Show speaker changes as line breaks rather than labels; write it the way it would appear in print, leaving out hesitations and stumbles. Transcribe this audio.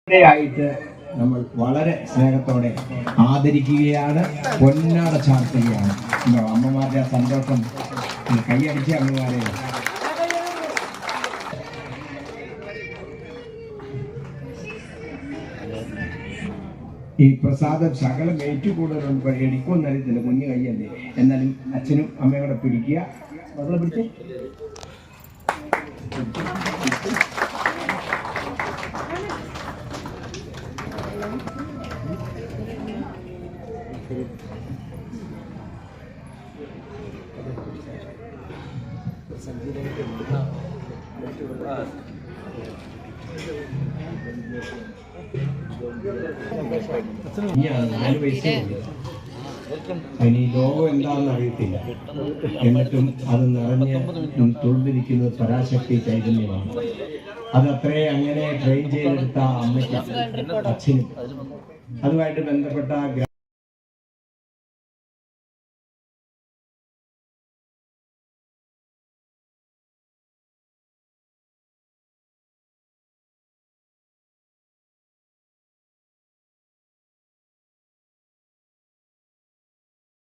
ആയിട്ട് നമ്മൾ വളരെ സ്നേഹത്തോടെ ആദരിക്കുകയാണ്, പൊന്നാട ചാർത്തുകയാണ്. അമ്മമാരുടെ സന്തോഷം കൈയടിച്ച അമ്മമാരെ ഈ പ്രസാദം ശകലം ഏറ്റുകൂടലുണ്ട്. എടുക്കുമെന്ന് അറിയത്തില്ല, കുഞ്ഞു കയ്യല്ലേ. എന്നാലും അച്ഛനും അമ്മയും കൂടെ പിടിക്കുക. മക്കളെ പിടിച്ച് ഇനിയാണ് 4 വയസ്സേ ഉള്ളൂ. അതിന് ഈ ലോകം എന്താണെന്ന് അറിയത്തില്ല. എന്നിട്ടും അത് നിറഞ്ഞ് തുള്ളിരിക്കുന്നത് പരാശക്തി ചൈതന്യമാണ്. അതത്രേ അങ്ങനെ ട്രെയിൻ ചെയ്തെടുത്ത അമ്മയ്ക്കും അച്ഛനും അതുമായിട്ട് ബന്ധപ്പെട്ട